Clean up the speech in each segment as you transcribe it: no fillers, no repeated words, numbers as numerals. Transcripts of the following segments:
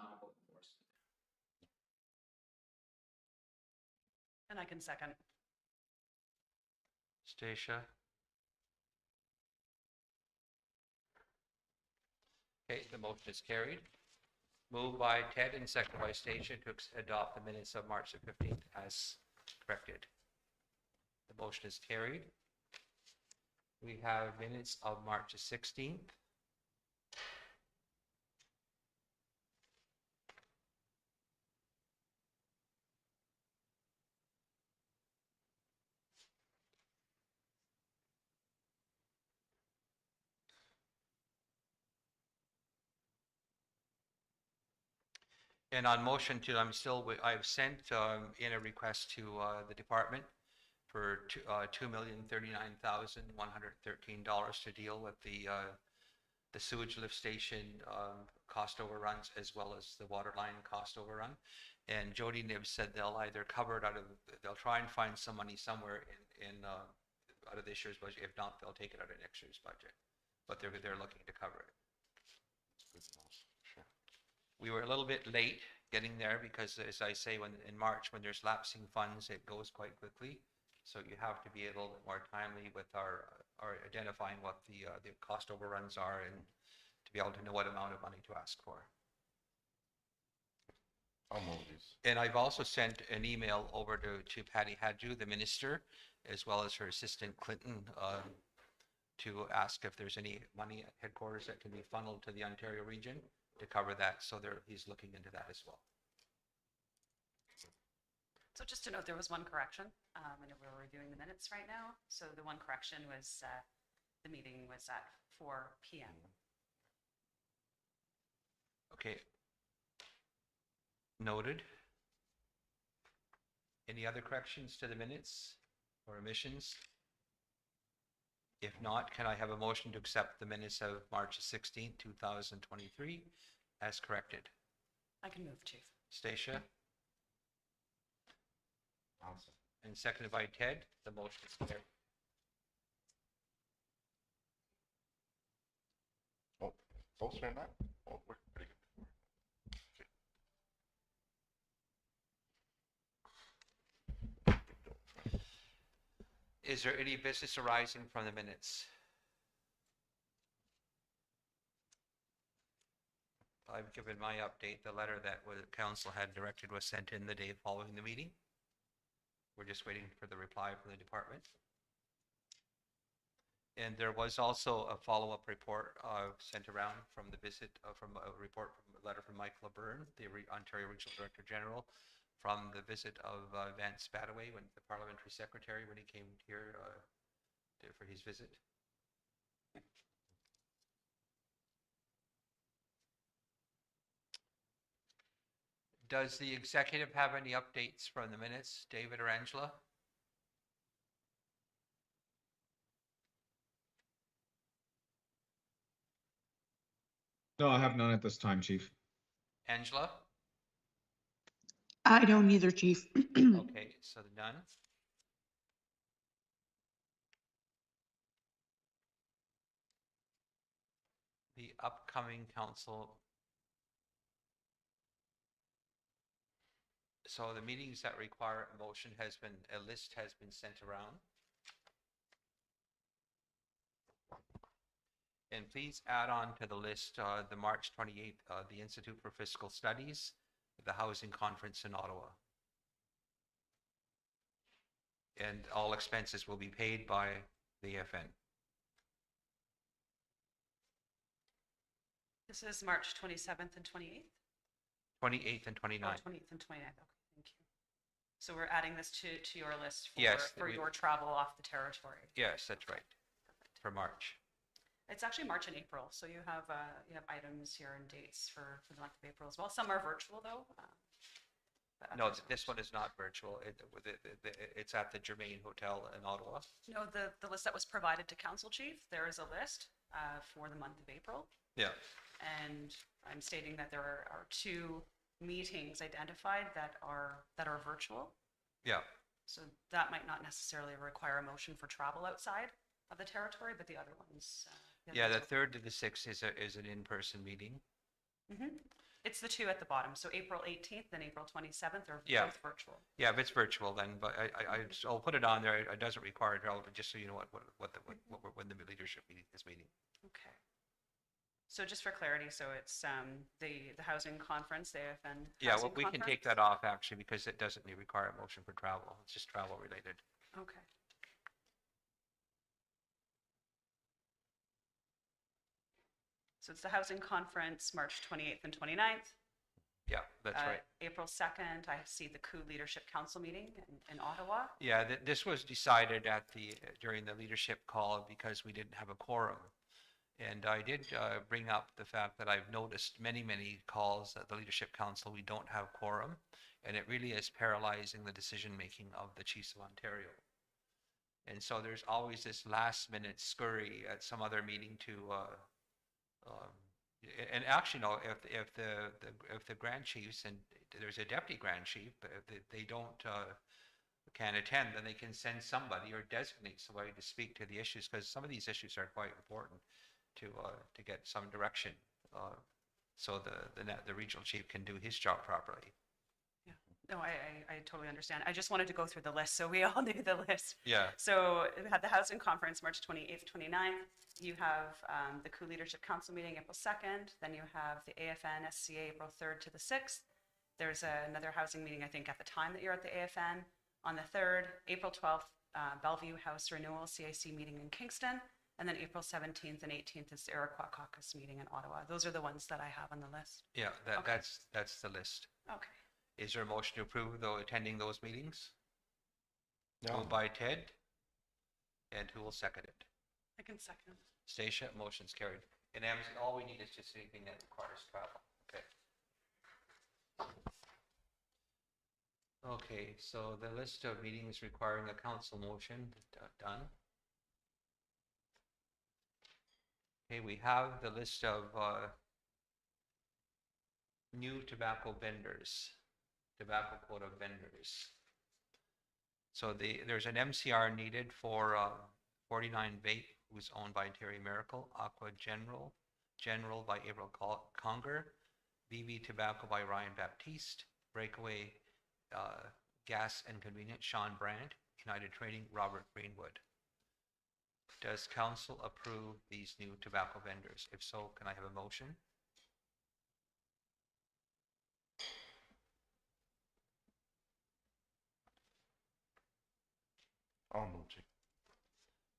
not about enforcement. And I can second. Stacia? Okay, the motion is carried. Moved by Ted and seconded by Stacia to adopt the minutes of March the 15th as corrected. The motion is carried. We have minutes of March the 16th. And on motion to, I've sent in a request to the department for $2,039,113 to deal with the sewage lift station cost overruns as well as the water line cost overrun. And Jody Nibbs said they'll either cover it they'll try and find some money somewhere out of this year's budget. If not, they'll take it out of next year's budget. But they're looking to cover it. We were a little bit late getting there because, as I say, in March, when there's lapsing funds, it goes quite quickly. So you have to be a little bit more timely with our identifying what the cost overruns are and to be able to know what amount of money to ask for. I'll move these. And I've also sent an email over to Patty Hadju, the minister, as well as her assistant Clinton, to ask if there's any money at headquarters that can be funneled to the Ontario region to cover that. So he's looking into that as well. So just to note, there was one correction. I know we're reviewing the minutes right now. So the one correction was the meeting was at 4 p.m. Okay. Noted. Any other corrections to the minutes or omissions? If not, can I have a motion to accept the minutes of March 16, 2023 as corrected? I can move, Chief. Stacia? Awesome. And seconded by Ted. The motion is carried. Oh, both stand up? Oh, we're pretty good. Is there any business arising from the minutes? I've given my update. The letter that council had directed was sent in the day following the meeting. We're just waiting for the reply from the department. And there was also a follow-up report sent around from the visit from a letter from Mike LeBurn, the Ontario Regional Director General, from the visit of Vance Spadaway, the parliamentary secretary, when he came here for his visit. Does the executive have any updates from the minutes, David or Angela? No, I have none at this time, Chief. Angela? I don't either, Chief. Okay, so none. The upcoming council. So the meetings that require a motion a list has been sent around. And please add on to the list the March 28th, the Institute for Fiscal Studies, the Housing Conference in Ottawa. And all expenses will be paid by the FN. This is March 27th and 28th? 28th and 29th. 28th and 29th. Okay, thank you. So we're adding this to your list for, Yes, for your travel off the territory. Yes, that's right, Perfect. for March. It's actually March and April, so you have items here and dates for the month of April as well. Some are virtual though. But No, others are this one is not virtual. It's at the Germain Hotel in Ottawa. No, the list that was provided to Council Chief, there is a list for the month of April. Yeah. And I'm stating that there are 2 meetings identified that are virtual. Yeah. So that might not necessarily require a motion for travel outside of the territory, but the other ones. Yeah, the 3rd to the 6th is an in-person meeting. Mm-hmm. It's the two at the bottom. So April 18th and April 27th are Yeah. both virtual. Yeah, if it's virtual, then, but I'll put it on there. It doesn't require it, but just so you know when the leadership meeting is meeting. Okay. So just for clarity, so it's the housing conference, the AFN Yeah, well, housing we can take conference? that off actually because it doesn't require a motion for travel. It's just travel related. Okay. So it's the housing conference, March 28th and 29th. Yeah, that's right. April 2nd, I see the coup Leadership Council meeting in Ottawa. Yeah, this was decided during the leadership call because we didn't have a quorum. And I did bring up the fact that I've noticed many calls at the Leadership Council, we don't have quorum, and it really is paralyzing the decision-making of the Chiefs of Ontario. And so there's always this last-minute scurry at some other meeting to, and actually, no, if the Grand Chiefs, and there's a Deputy Grand Chief, but if they don't can attend, then they can send somebody or designate somebody to speak to the issues, because some of these issues are quite important to get some direction, so the regional chief can do his job properly. Yeah, no, I totally understand. I just wanted to go through the list so we all knew the list. Yeah. So we had the housing conference March 28th, 29th. You have the coup Leadership Council meeting April 2nd. Then you have the AFN SCA April 3rd to the 6th. There's another housing meeting, I think, at the time that you're at the AFN. On the 3rd, April 12th, Bellevue House Renewal CIC meeting in Kingston. And then April 17th and 18th is the Iroquois Caucus meeting in Ottawa. Those are the ones that I have on the list. Yeah, Okay. that's the list. Okay. Is there a motion to approve though attending those meetings? No. Moved by Ted. And who will second it? I can second. Stacia, motion's carried. And all we need is just anything that requires travel. Okay. Okay, so the list of meetings requiring a council motion, done. Okay, we have the list of new tobacco vendors, tobacco quota vendors. So there's an MCR needed for 49 Vape, who's owned by Terry Miracle, Aqua General by April Conger, BB Tobacco by Ryan Baptiste, Breakaway Gas and Convenience, Sean Brandt, United Trading, Robert Greenwood. Does council approve these new tobacco vendors? If so, can I have a motion? I'll move to.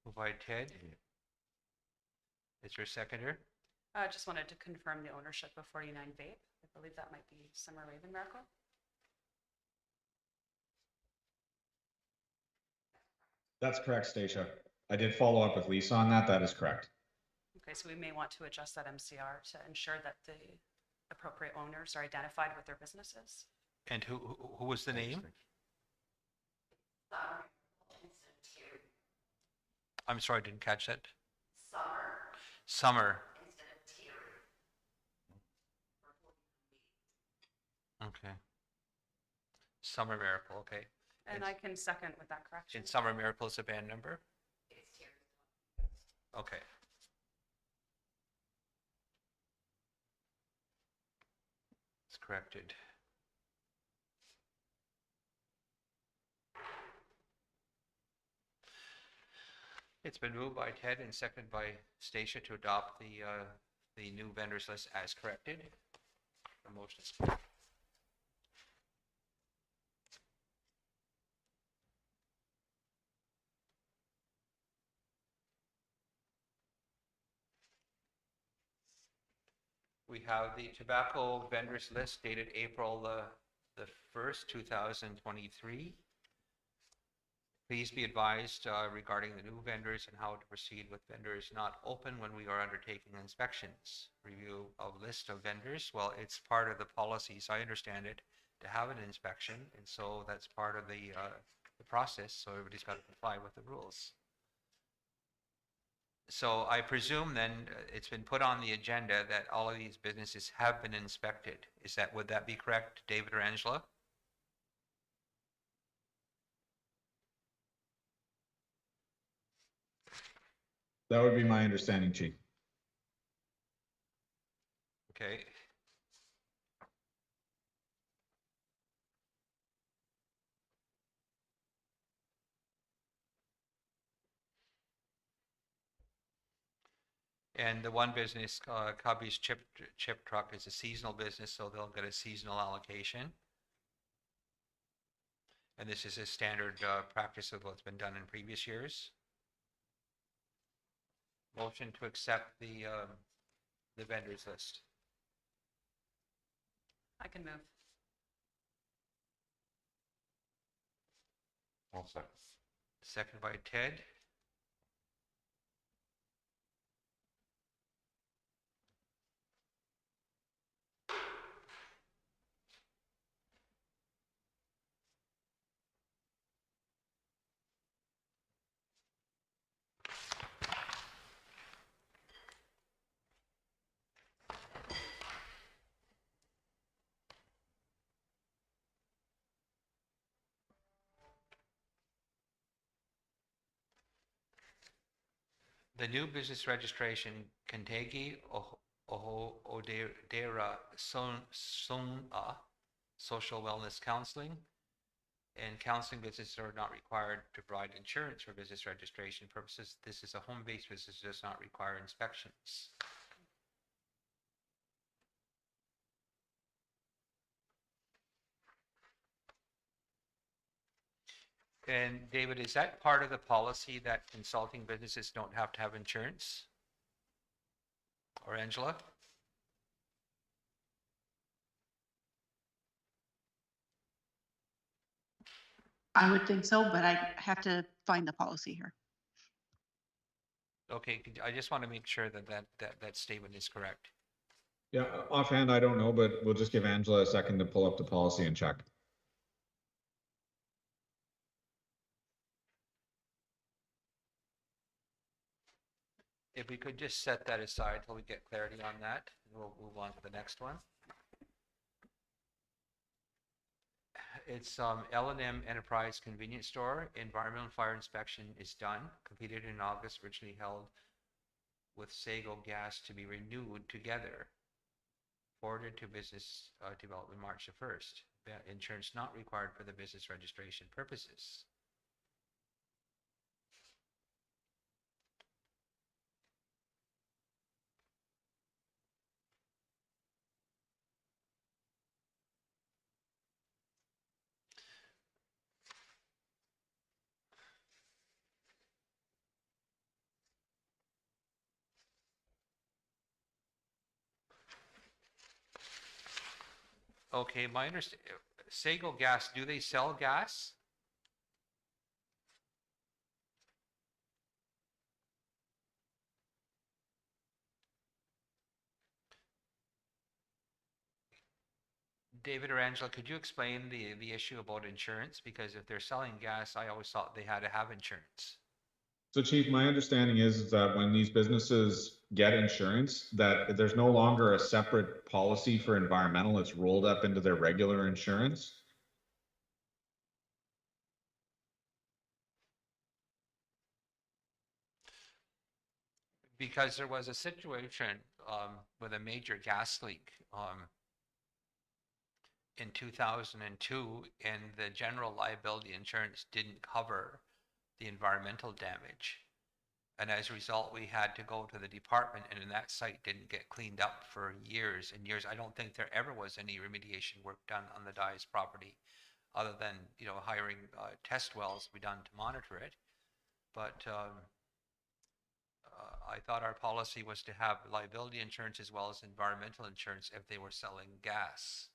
Moved by Ted. Is there a seconder? I just wanted to confirm the ownership of 49 Vape. I believe that might be Summer Raven Miracle. That's correct, Stacia. I did follow up with Lisa on that. That is correct. Okay, so we may want to adjust that MCR to ensure that the appropriate owners are identified with their businesses. And who was the name? I'm sorry, I didn't catch that. Summer. Okay. Summer Miracle, okay. And I can second with that correction. And Summer Miracle is a band number? Okay. It's corrected. It's been moved by Ted and seconded by Stacia to adopt the new vendors list as corrected. The motion is carried. We have the tobacco vendors list dated April the 1st, 2023. Please be advised regarding the new vendors and how to proceed with vendors not open when we are undertaking inspections. Review of list of vendors. Well, it's part of the policies, I understand it, to have an inspection, and so that's part of the process. So everybody's got to comply with the rules. So I presume then it's been put on the agenda that all of these businesses have been inspected. Would that be correct, David or Angela? That would be my understanding, Chief. Okay. And the one business, Cubby's Chip Truck, is a seasonal business, so they'll get a seasonal allocation. And this is a standard practice of what's been done in previous years. Motion to accept the vendors list. I can move. All set. Second by Ted. The new business registration, Kentagi Odera Sona, Social Wellness Counseling, and counseling businesses are not required to provide insurance for business registration purposes. This is a home-based business, does not require inspections. And David, is that part of the policy that consulting businesses don't have to have insurance? Or Angela? I would think so, but I have to find the policy here. Okay, I just want to make sure that statement is correct. Yeah, offhand, I don't know, but we'll just give Angela a second to pull up the policy and check. If we could just set that aside till we get clarity on that, we'll move on to the next one. It's L&M Enterprise Convenience Store. Environmental fire inspection is done, completed in August, originally held with Sago Gas to be renewed together. Forwarded to business development March the 1st. Insurance not required for the business registration purposes. Okay, my understanding, Sago Gas, do they sell gas? David or Angela, could you explain the issue about insurance? Because if they're selling gas, I always thought they had to have insurance. So Chief, my understanding is that when these businesses get insurance, that there's no longer a separate policy for environmental, it's rolled up into their regular insurance. Because there was a situation with a major gas leak in 2002, and the general liability insurance didn't cover the environmental damage. And as a result, we had to go to the department, and that site didn't get cleaned up for years and years. I don't think there ever was any remediation work done on the Dyes property, other than, you know, hiring test wells to be done to monitor it. But I thought our policy was to have liability insurance as well as environmental insurance if they were selling gas.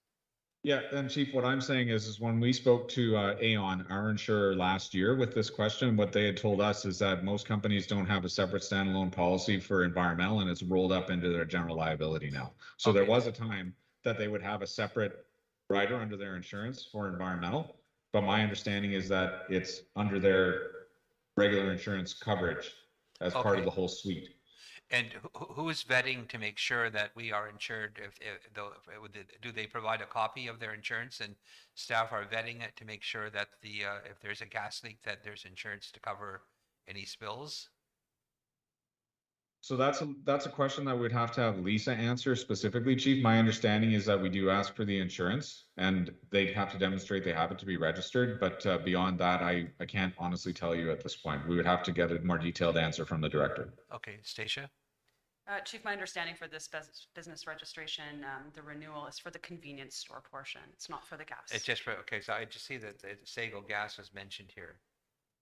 Yeah, and Chief, what I'm saying is when we spoke to Aon, our insurer last year with this question, what they had told us is that most companies don't have a separate standalone policy for environmental, and it's rolled up into their general liability now. So there was a time that they would have a separate rider under their insurance for environmental, but my understanding is that it's under their regular insurance coverage as part of the whole suite. And who is vetting to make sure that we are insured? Do they provide a copy of their insurance, and staff are vetting it to make sure that if there's a gas leak, that there's insurance to cover any spills? So that's a question that we'd have to have Lisa answer specifically, Chief. My understanding is that we do ask for the insurance, and they'd have to demonstrate they have it to be registered. But beyond that, I can't honestly tell you at this point. We would have to get a more detailed answer from the director. Okay, Stacia? Chief, my understanding for this business registration, the renewal is for the convenience store portion. It's not for the gas. It's just for, okay, so I just see that the Sago Gas was mentioned here,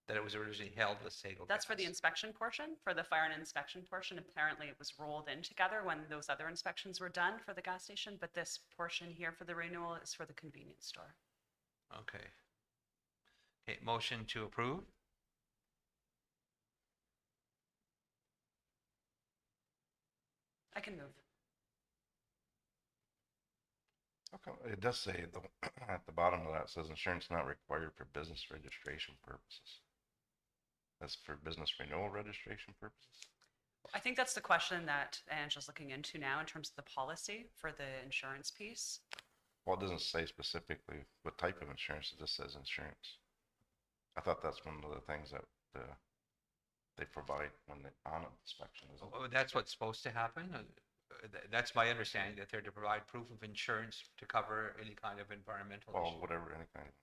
that it was originally held with Sago That's Gas. for the inspection portion, for the fire and inspection portion. Apparently it was rolled in together when those other inspections were done for the gas station, but this portion here for the renewal is for the convenience store. Okay. Okay, motion to approve? I can move. Okay, it does say at the bottom of that, it says insurance not required for business registration purposes. That's for business renewal registration purposes? I think that's the question that Angela's looking into now in terms of the policy for the insurance piece. Well, it doesn't say specifically what type of insurance, it just says insurance. I thought that's one of the things that they provide when they on inspection, isn't it? Oh, that's what's supposed to happen? That's my understanding, that they're to provide proof of insurance to cover any kind of environmental Well, issue. whatever, any kind of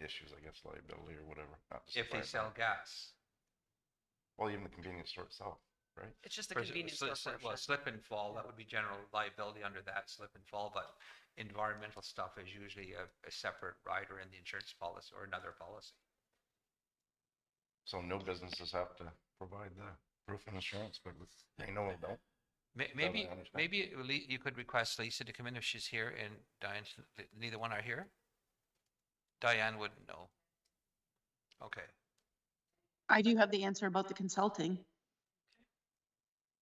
issues, I guess, liability or whatever. not to If they supply sell that. gas. Well, even the convenience store itself, right? It's just the For convenience store portion. Well, slip and fall, that would be general liability under that, slip and fall, but environmental stuff is usually a separate rider in the insurance policy or another policy. So no businesses have to provide the proof of insurance, but they know they don't. Maybe, I understand. maybe you could request Lisa to come in if she's here, and Diane, neither one are here? Diane wouldn't know. Okay, I do have the answer about the consulting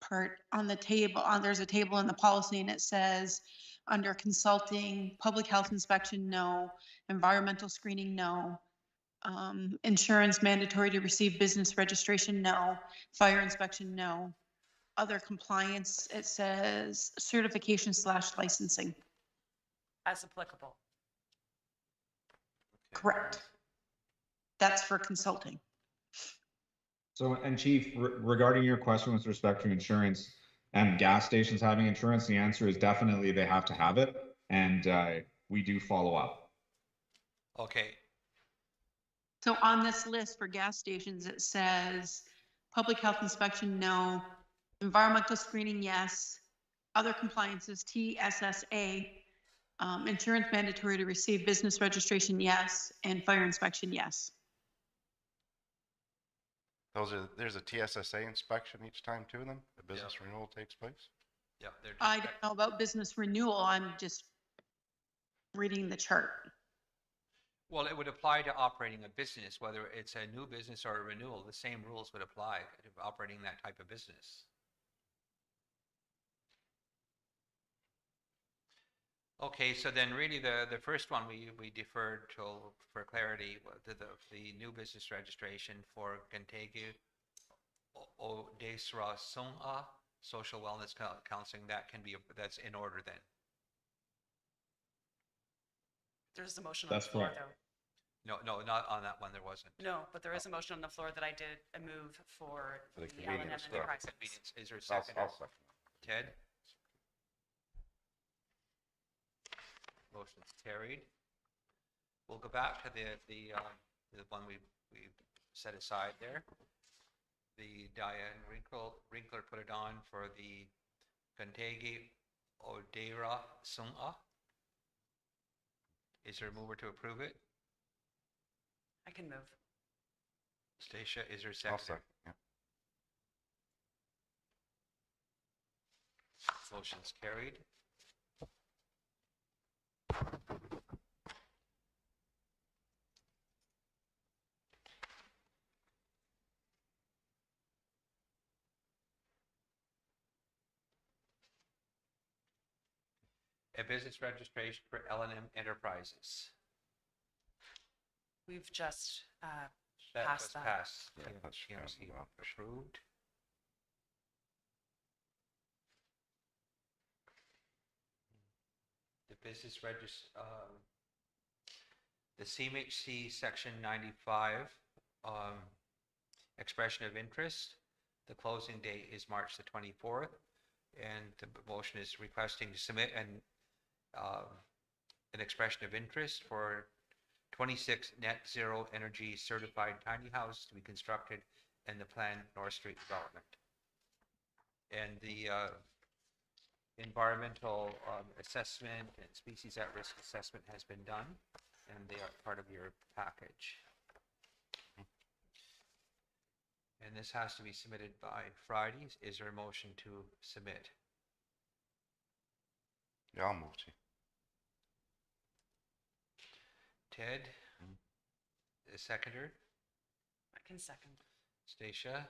part on the table. There's a table in the policy and it says under consulting, public health inspection, no. Environmental screening, no. Insurance mandatory to receive business registration, no. Fire inspection, no. Other compliance, it says certification/licensing. As applicable. Correct. That's for consulting. So, and Chief, regarding your question with respect to insurance and gas stations having insurance, the answer is definitely they have to have it, and we do follow up. okay, So on this list for gas stations, it says public health inspection, no. Environmental screening, yes. Other compliances, TSSA. Insurance mandatory to receive business registration, yes. And fire inspection, yes. There's a TSSA inspection each time too, then the business renewal takes place? yeah, they're. I don't know about business renewal. I'm just reading the chart. Well, it would apply to operating a business, whether it's a new business or a renewal, the same rules would apply to operating that type of business. Okay, so then really the first one we deferred till for clarity, the new business registration for Gentegu O Desra Sung'a Social Wellness Counseling, that's in order then. There's a motion on the That's floor correct. though. No, not on that one, there wasn't. No, but there is a motion on the floor that I did a move for For the the L&M convenience store. Enterprises. Convenience. Is there a I'll second? second. Ted? Motion's carried. We'll go back to the one we set aside there. The Diane Winkler put it on for the Gentegi Odera Sung'a. Is there a mover to approve it? I can move. Stacia, is there a I'll second? second, yeah. Motion's carried. A business registration for L&M Enterprises. We've just That Pass was that. passed. Yeah, that's PMC well, approved. The business the CMHC Section 95, expression of interest. The closing date is March the 24th, and the motion is requesting to submit an expression of interest for 26 net zero energy certified tiny houses to be constructed in the planned North Street development. And the environmental assessment and species at risk assessment has been done, and they are part of your package. And this has to be submitted by Friday. Is there a motion to submit? Yeah, I'll move to. Ted, the seconder, I can second. Stacia,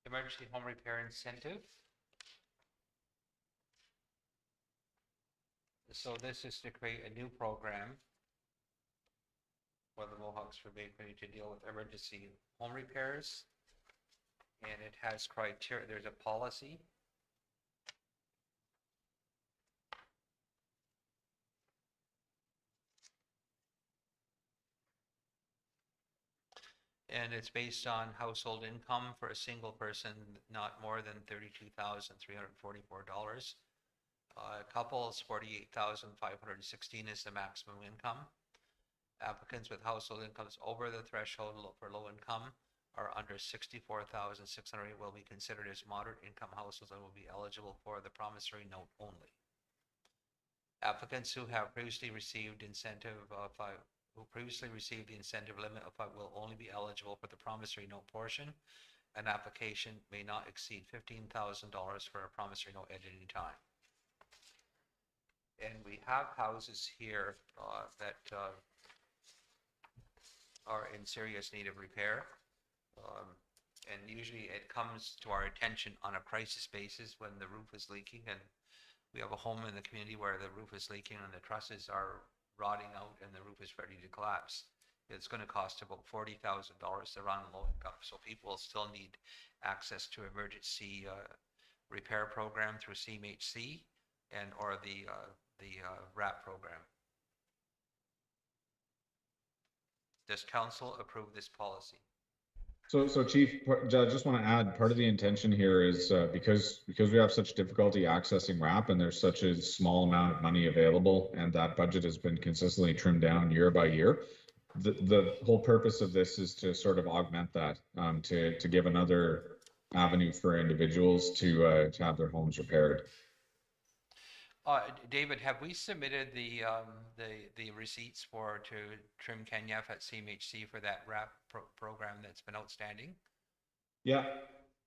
emergency home repair incentive. So this is to create a new program for the Mohawks for Bay Community to deal with emergency home repairs. And it has criteria, there's a policy. And it's based on household income for a single person, not more than $32,344. Couples, 48,516 is the maximum income. Applicants with household incomes over the threshold for low income are under 64,600 will be considered as moderate income households and will be eligible for the promissory note only. Applicants who have previously received incentive of who previously received the incentive limit of will only be eligible for the promissory note portion. An application may not exceed $15,000 for a promissory note at any time. And we have houses here that are in serious need of repair. And usually it comes to our attention on a crisis basis when the roof is leaking, and we have a home in the community where the roof is leaking and the trusses are rotting out and the roof is ready to collapse. It's going to cost about $40,000 to run low income. So people still need access to emergency repair program through CMHC and or the RAP program. Does council approve this policy? So Chief, I just want to add, part of the intention here is because we have such difficulty accessing RAP and there's such a small amount of money available, and that budget has been consistently trimmed down year by year. The whole purpose of this is to sort of augment that, to give another avenue for individuals to have their homes repaired. David, have we submitted the receipts to Trim Kenya at CMHC for that RAP program that's been outstanding? Yeah,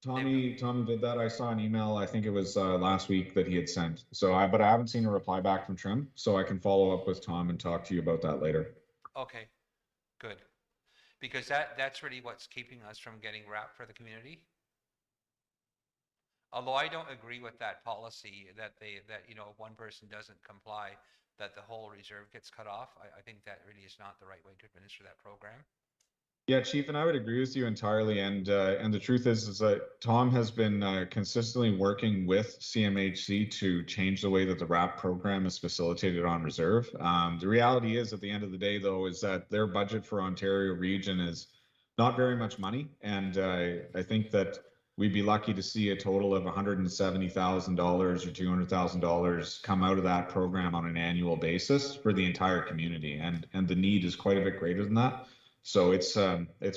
Tommy did that. I saw an email, I think it was last week, that he had sent. So but I haven't seen a reply back from Trim, so I can follow up with Tom and talk to you about that later. Okay, good. Because that's really what's keeping us from getting RAP for the community. Although I don't agree with that policy that if one person doesn't comply, that the whole reserve gets cut off. I think that really is not the right way to administer that program. Yeah, Chief, and I would agree with you entirely. And the truth is that Tom has been consistently working with CMHC to change the way that the RAP program is facilitated on reserve. The reality is, at the end of the day, though, is that their budget for Ontario region is not very much money, and I think that we'd be lucky to see a total of $170,000 or $200,000 come out of that program on an annual basis for the entire community, and the need is quite a bit greater than that. So it's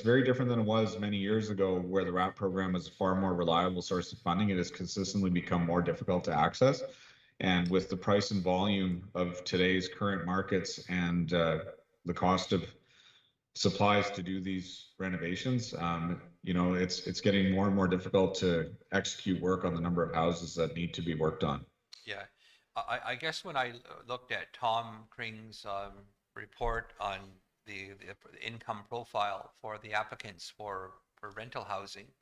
very different than it was many years ago, where the RAP program was a far more reliable source of funding. It has consistently become more difficult to access, and with the price and volume of today's current markets and the cost of supplies to do these renovations, it's getting more and more difficult to execute work on the number of houses that need to be worked on. Yeah, I guess when I looked at Tom Kring's report on the income profile for the applicants for rental housing,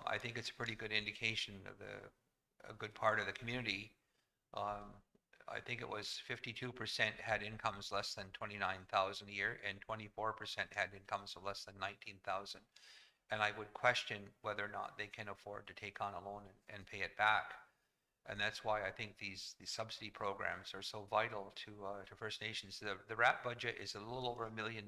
I think it's a pretty good indication of a good part of the community. I think it was 52% had incomes less than $29,000 a year, and 24% had incomes of less than $19,000. And I would question whether or not they can afford to take on a loan and pay it back. And that's why I think these subsidy programs are so vital to First Nations. The RAP budget is a little over $1 million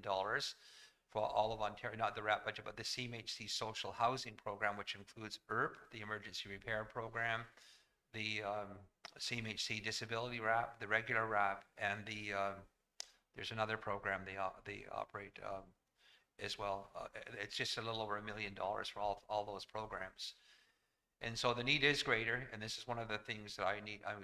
for all of Ontario, not the RAP budget, but the CMHC social housing program, which includes ERP, the emergency repair program, the CMHC disability RAP, the regular RAP, and there's another program they operate as well. It's just a little over $1 million for all those programs. And so the need is greater, and this is one of the things that I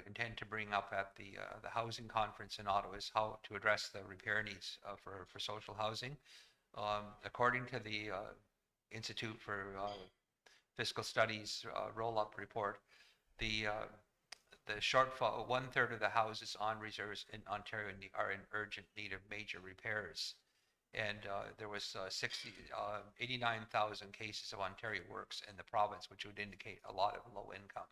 intend to bring up at the housing conference in Ottawa, is how to address the repair needs for social housing. According to the Institute for Fiscal Studies roll-up report, the shortfall, 1/3 of the houses on reserves in Ontario are in urgent need of major repairs. And there was 89,000 cases of Ontario Works in the province, which would indicate a lot of low income.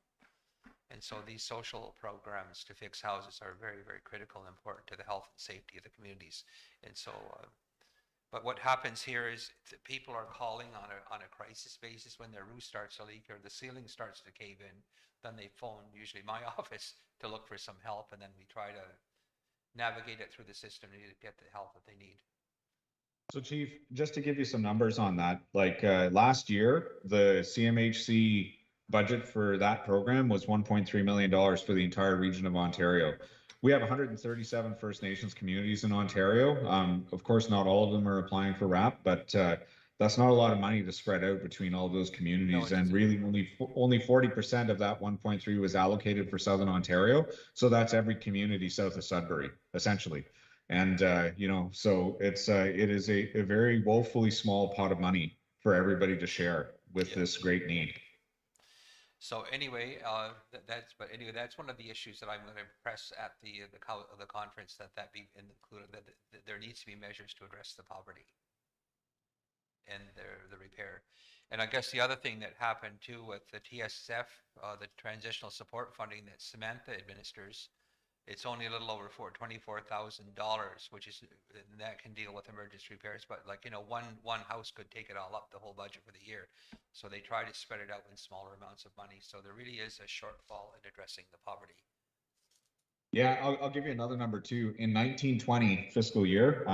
And so these social programs to fix houses are very, very critical and important to the health and safety of the communities. And so, but what happens here is that people are calling on a crisis basis when their roof starts to leak or the ceiling starts to cave in. Then they phone usually my office to look for some help, and then we try to navigate it through the system to get the help that they need. So Chief, just to give you some numbers on that, like last year, the CMHC budget for that program was $1.3 million for the entire region of Ontario. We have 137 First Nations communities in Ontario. Of course, not all of them are applying for RAP, but that's not a lot of money to spread out between all of those communities. And really only 40% of that 1.3 was allocated for Southern Ontario. So that's every community south of Sudbury, essentially. And, so it is a very woefully small pot of money for everybody to share with this great need. So anyway, that's one of the issues that I'm going to press at the conference, that be included, that there needs to be measures to address the poverty and the repair. And I guess the other thing that happened too with the TSF, the transitional support funding that Samantha administers, it's only a little over $24,000, which is, that can deal with emergency repairs. But one house could take it all up, the whole budget for the year. So they try to spread it out in smaller amounts of money. So there really is a shortfall in addressing the poverty. Yeah, I'll give you another number too. In 1920 fiscal year,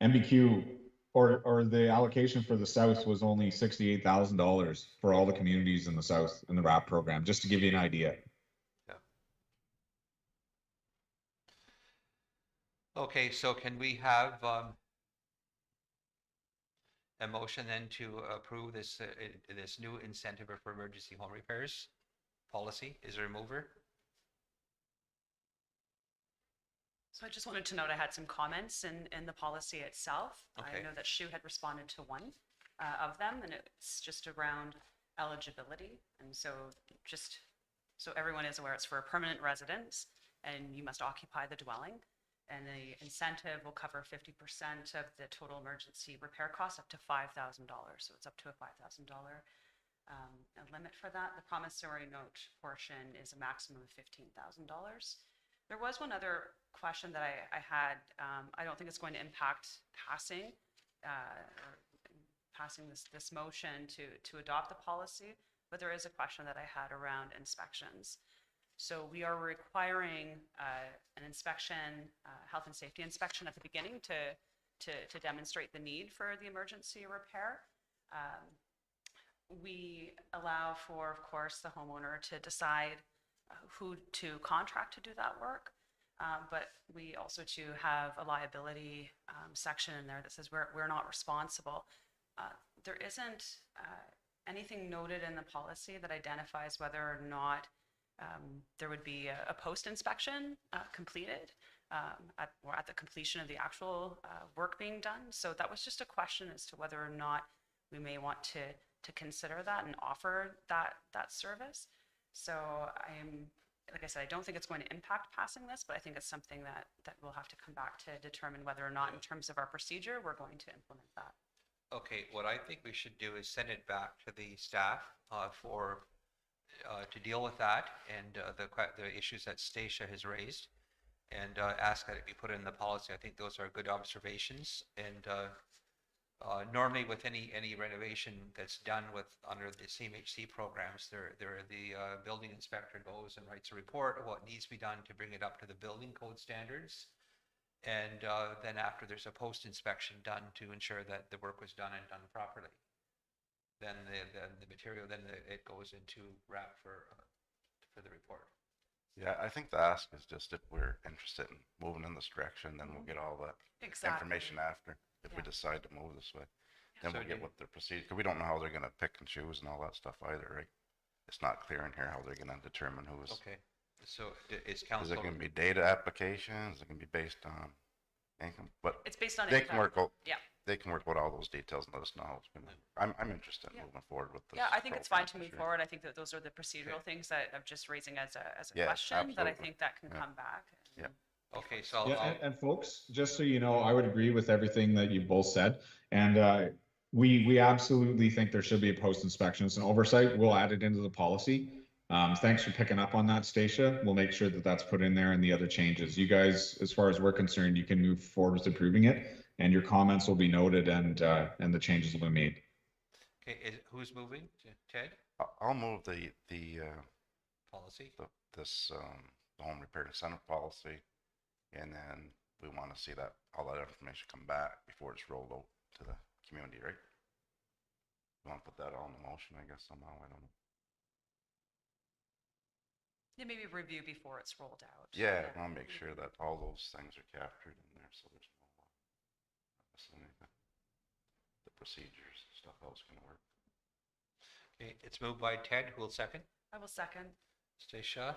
MBQ or the allocation for the South was only $68,000 for all the communities in the South in the RAP program, just to give you an idea. Okay, so can we have a motion then to approve this new incentive for emergency home repairs policy? Is there a mover? So I just wanted to note I had some comments in the policy itself. Okay. I know that Shu had responded to one of them, and it's just around eligibility. And so just so everyone is aware, it's for a permanent residence, and you must occupy the dwelling. And the incentive will cover 50% of the total emergency repair cost up to $5,000. So it's up to a $5,000 limit for that. The promissory note portion is a maximum of $15,000. There was one other question that I had. I don't think it's going to impact passing this motion to adopt the policy, but there is a question that I had around inspections. So we are requiring an inspection, health and safety inspection at the beginning to demonstrate the need for the emergency repair. We allow for, of course, the homeowner to decide who to contract to do that work, but we also to have a liability section in there that says we're not responsible. There isn't anything noted in the policy that identifies whether or not there would be a post-inspection completed or at the completion of the actual work being done. So that was just a question as to whether or not we may want to consider that and offer that service. So like I said, I don't think it's going to impact passing this, but I think it's something that we'll have to come back to determine whether or not in terms of our procedure, we're going to implement that. Okay, what I think we should do is send it back to the staff to deal with that and the issues that Stacia has raised, and ask that it be put in the policy. I think those are good observations, and Normally with any renovation that's done under the CMHC programs, the building inspector goes and writes a report of what needs to be done to bring it up to the building code standards. And then after there's a post-inspection done to ensure that the work was done and done properly. Then the material, it goes into wrap for the report. Yeah, I think the ask is just if we're interested in moving in this direction, then we'll get all that Exactly. information after. If we Yeah. decide to move this way, then So we'll get do- what their procedure, because we don't know how they're gonna pick and choose and all that stuff either, right? It's not clear in here how they're gonna determine who's, Okay, so is is it council, gonna be data application? Is it gonna be based on income? But It's based on they income. can work out, Yeah. they can work out all those details and let us know how it's gonna, I'm interested in Yeah. moving forward with this. Yeah, I think it's fine to program, move for sure. forward. I think that those are the procedural Okay. things that I'm just raising as a Yeah, question that I absolutely. think that can Yeah. come back. Yeah. okay, so Yeah, I'll, and folks, just so you know, I would agree with everything that you both said. And we absolutely think there should be a post-inspections and oversight. We'll add it into the policy. Thanks for picking up on that, Stacia. We'll make sure that that's put in there and the other changes. You guys, as far as we're concerned, you can move forward with approving it, and your comments will be noted and the changes will be made. okay, who's moving? Ted, I'll move policy? this the home repair incentive policy, and then we want to see that all that information come back before it's rolled out to the community, right? You want to put that on the motion, I guess, somehow, I don't know. Yeah, maybe review before it's rolled out. Yeah, I want to make sure that all those things are captured in there, so there's no missing anything. The procedures, stuff, how it's gonna work. Okay, it's moved by Ted, who will second? I will second. Stacia?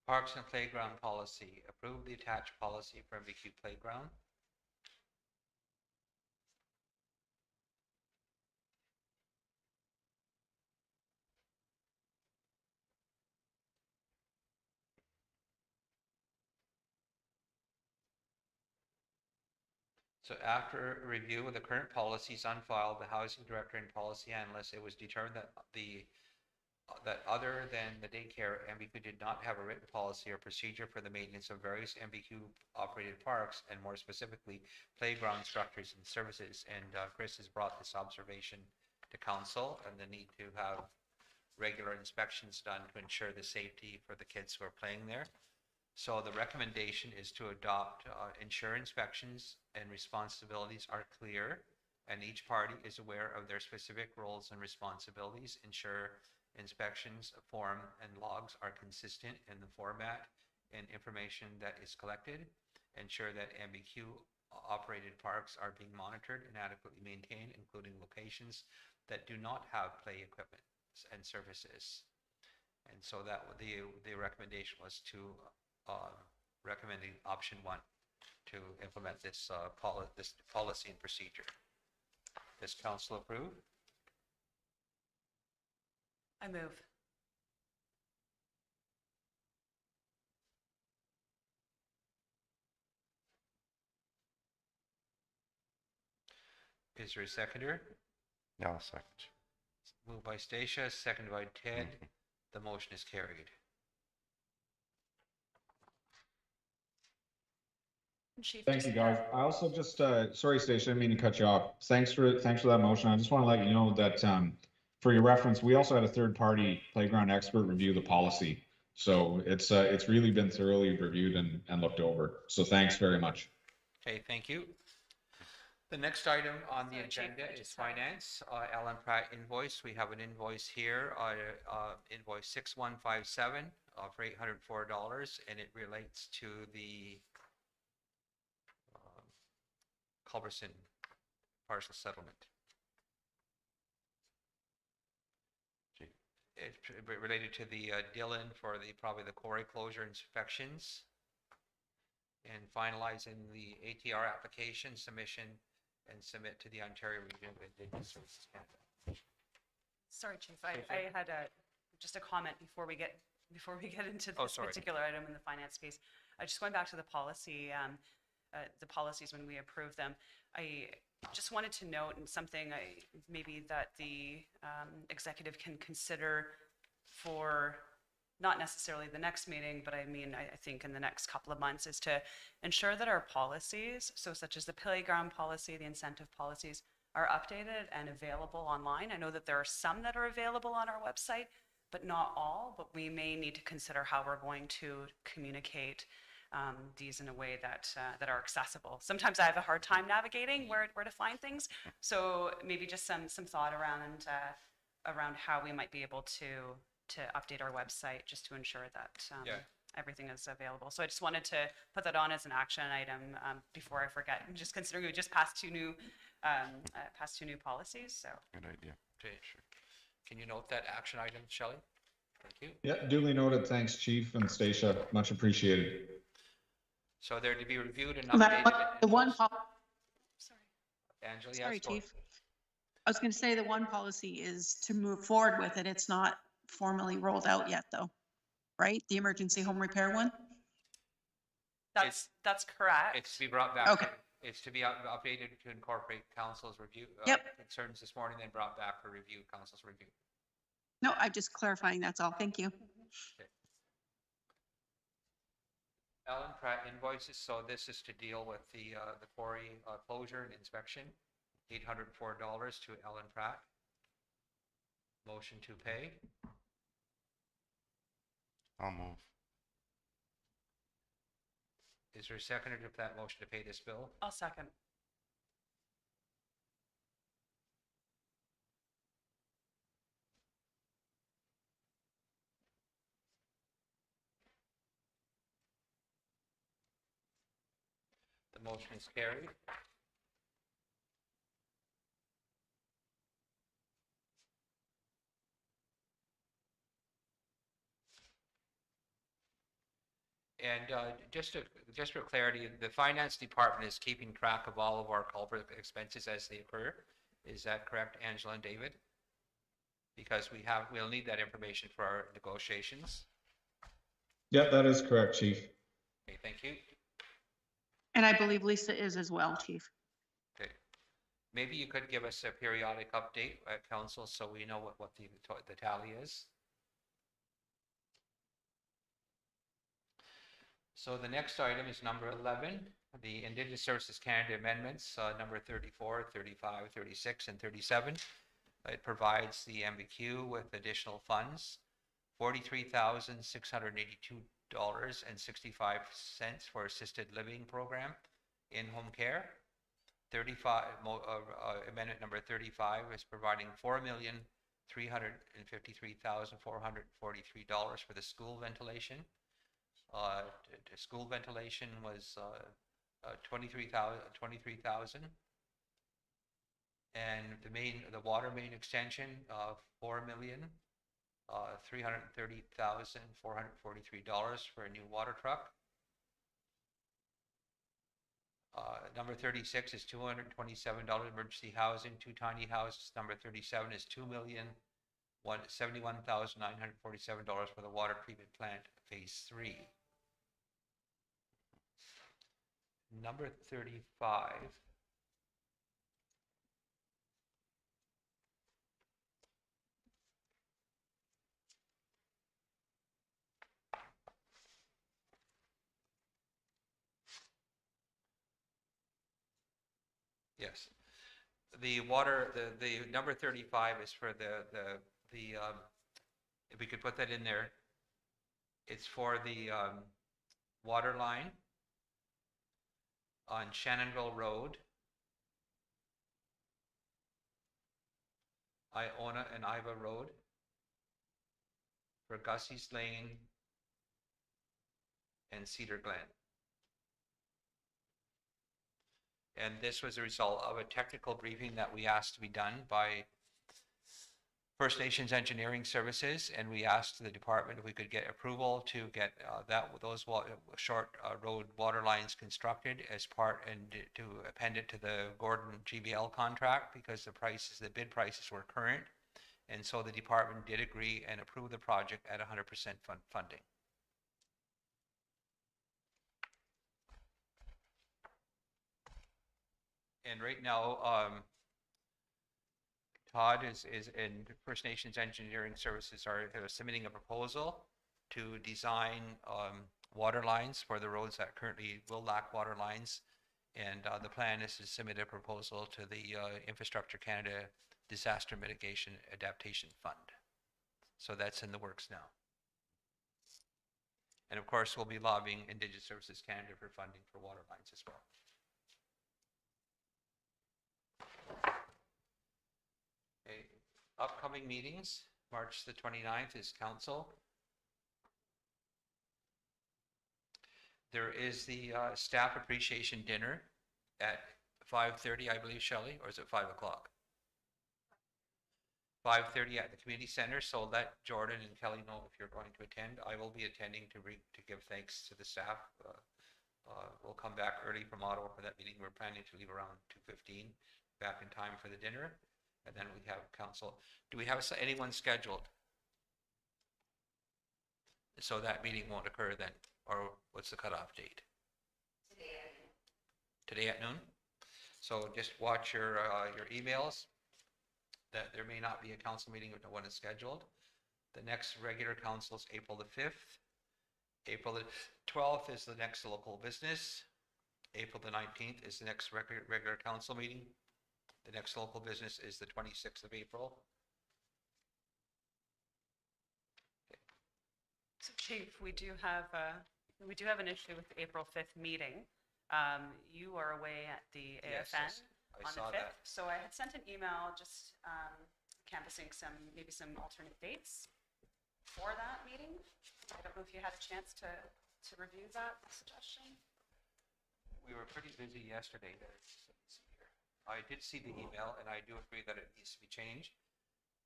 Parks and playground policy, approve the attached policy for MBQ playground. So after a review of the current policies on file, the housing director and policy analyst, it was determined that that other than the daycare, MBQ did not have a written policy or procedure for the maintenance of various MBQ operated parks, and more specifically, playground structures and services. And Chris has brought this observation to council and the need to have regular inspections done to ensure the safety for the kids who are playing there. So the recommendation is to adopt, ensure inspections and responsibilities are clear, and each party is aware of their specific roles and responsibilities. Ensure inspections form and logs are consistent in the format and information that is collected. Ensure that MBQ operated parks are being monitored and adequately maintained, including locations that do not have play equipment and services. And so that the recommendation was to recommending option 1 to implement this this policy and procedure. Does council approve? I move. Is there a seconder? Yeah, I'll second. Moved by Stacia, seconded by Ted. Mhm. The motion is carried. Chief, Thank you, guys. I also just, sorry, Stacia, I didn't mean to cut you off. Thanks for that motion. I just want to let you know that, for your reference, we also had a third-party playground expert review the policy. So it's really been thoroughly reviewed and looked over. So thanks very much. Okay, thank you. The next item on the Sorry, Chief, agenda I is just have- finance. Alan Pratt invoice. We have an invoice here, invoice 6157 for $804, and it relates to the Culberson partial settlement. Gee. It's related to the Dillon for probably the quarry closure inspections and finalizing the ATR application submission and submit to the Ontario Region of Indigenous Services Canada. Sorry, Chief, Okay. I had just a comment before we get into Oh, this sorry. particular item in the finance piece. Just going back to the policy, the policies when we approve them. I just wanted to note, and something maybe that the executive can consider for not necessarily the next meeting, but I mean, I think in the next couple of months, is to ensure that our policies, so such as the playground policy, the incentive policies, are updated and available online. I know that there are some that are available on our website, but not all, but we may need to consider how we're going to communicate these in a way that that are accessible. Sometimes I have a hard time navigating where to find things, so maybe just some thought around how we might be able to update our website just to ensure that everything is available. So I just wanted to put that on as an action item before I forget. Just considering we just passed two new policies, so. Good idea. Okay, sure. Can you note that action item, Shelley? Thank you. Yeah, duly noted. Thanks, Chief and Stacia. Much appreciated. So they're to be reviewed and That updated. one- The one, Sorry. Angela, yes, sorry, go ahead. Chief. I was going to say the one policy is to move forward with it. It's not formally rolled out yet, though, right? The emergency home repair one? That's correct. It's to be brought back. Okay. It's to be updated to incorporate council's review. Yep. Concerns this morning, then brought back for review, council's review. No, I'm just clarifying. That's all. Thank you. Alan Pratt invoices, so this is to deal with the quarry closure and inspection, $804 to Alan Pratt. Motion to pay. I'll move. Is there a seconder to that motion to pay this bill? I'll second. The motion is carried. And just for clarity, the finance department is keeping track of all of our culvert expenses as they occur. Is that correct, Angela and David? Because we'll need that information for our negotiations. Yeah, that is correct, Chief. Okay, thank you. And I believe Lisa is as well, Chief. Okay. Maybe you could give us a periodic update at council so we know what the tally is. So the next item is number 11, the Indigenous Services Canada amendments, number 34, 35, 36, and 37. It provides the MBQ with additional funds, $43,682.65 for assisted living program, in-home care. Amendment number 35 is providing $4,353,443 for the school ventilation. School ventilation was 23,000, and the water main extension $4,330,443 for a new water truck. Number 36 is $227 emergency housing, 2 tiny houses. Number 37 is $2,071,947 for the water treatment plant phase 3. Number 35. Yes. The water, the number 35 is for if we could put that in there, it's for the water line on Shannonville Road, Iona and Iva Road, for Gussie's Lane and Cedar Glen. And this was a result of a technical briefing that we asked to be done by First Nations Engineering Services, and we asked the department if we could get approval to get those short road water lines constructed as part and to append it to the Gordon GBL contract, because the bid prices were current, and so the department did agree and approve the project at 100% funding. And right now, Todd is in First Nations Engineering Services are submitting a proposal to design water lines for the roads that currently will lack water lines. And the plan is to submit a proposal to the Infrastructure Canada Disaster Mitigation Adaptation Fund. So that's in the works now. And of course, we'll be lobbying Indigenous Services Canada for funding for water lines as well. Okay. Upcoming meetings, March the 29th is council. There is the staff appreciation dinner at 5:30, I believe, Shelley, or is it 5 o'clock? 5:30 at the community center. So let Jordan and Kelly know if you're going to attend. I will be attending to give thanks to the staff. We'll come back early from Ottawa for that meeting. We're planning to leave around 2:15, back in time for the dinner, and then we have council. Do we have anyone scheduled? So that meeting won't occur then, or what's the cutoff date? Today at noon. So just watch your emails. That there may not be a council meeting if no one is scheduled. The next regular council is April the 5th. April the 12th is the next local business. April the 19th is the next regular council meeting. The next local business is the 26th of April. So Chief, we do have an issue with the April 5th meeting. You are away at the Yes, AFN. yes, I On the saw 5th. that. So I had sent an email just canvassing maybe some alternate dates for that meeting. I don't know if you had a chance to review that suggestion. We were pretty busy yesterday. I did see the email and I do agree that it needs to be changed.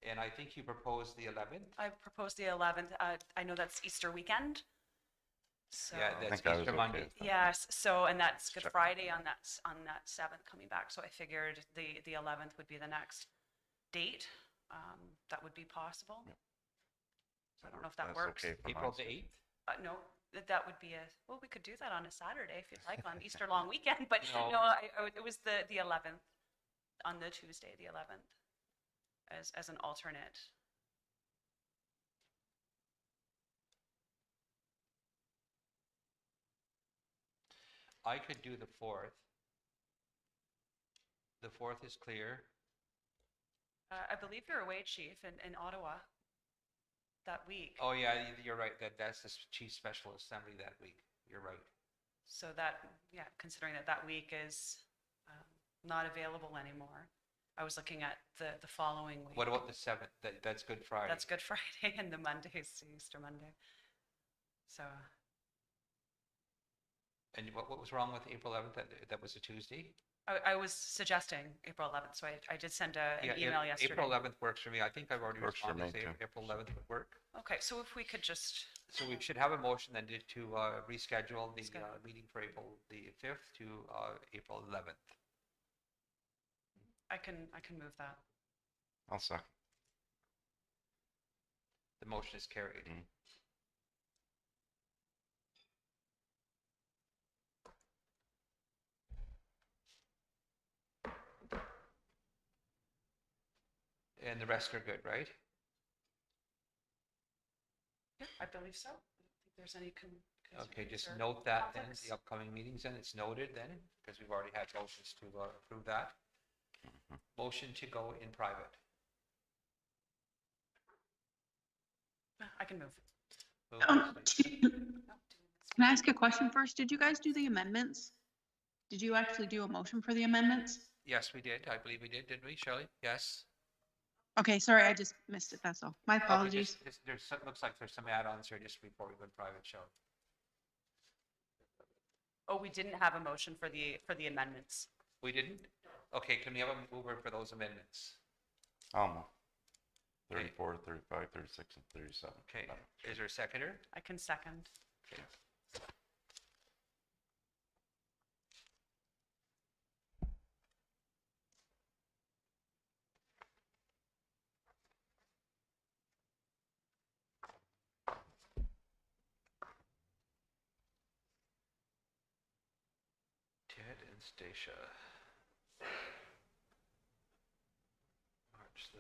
And I think you proposed the 11th. I proposed the 11th. I know that's Easter weekend. So, Yeah, that's think I was Easter okay Monday. with that. yes. So, and that's Good Check. Friday on that 7th coming back. So I figured the 11th would be the next date that would be possible. Yep. So I don't know if that That's works. okay for April mine. the 8th. No, that would be well, we could do that on a Saturday if you'd like, on Easter long weekend, but No. no, it was the 11th, on the Tuesday, the 11th, as an alternate. I could do the 4th. The 4th is clear. I believe you're away, Chief, in Ottawa that week. Oh yeah, you're right. That's the Chief Special Assembly that week. You're right. So that, yeah, considering that week is not available anymore. I was looking at the following week. What about the 7th? That's Good Friday. That's Good Friday, and the Monday is Easter Monday. So And what was wrong with April 11th? That was a Tuesday? I was suggesting April 11th, so I did send an email yesterday. April 11th works for me. I think I've already Works for responded me to too. April 11th would work. Okay, so if we could just, So we should have a motion then to reschedule the Schedule. meeting for April the 5th to April 11th. I can move that. I'll second. The motion is carried. Mhm. And the rest are good, right? Yeah, I believe so. I don't think there's any Okay, concerns just or note that then, conflicts. the upcoming meetings, and it's noted then, because we've already had motions to approve that. Motion to go in private. I can move. Moved Um, by Stacia. Can I ask a question first? Did you guys do the amendments? Did you actually do a motion for the amendments? Yes, we did. I believe we did, didn't we, Shelley? Yes. Okay, sorry, I just missed it, that's all. My Okay, apologies. looks like there's some add-ons here just before we go in private, Shelley. Oh, we didn't have a motion for the amendments. We didn't? Okay, can we have a mover for those amendments? I'll move. Okay. 34, 35, 36, and 37. Okay, is there a seconder? I can second. Okay. Ted and Stacia. March the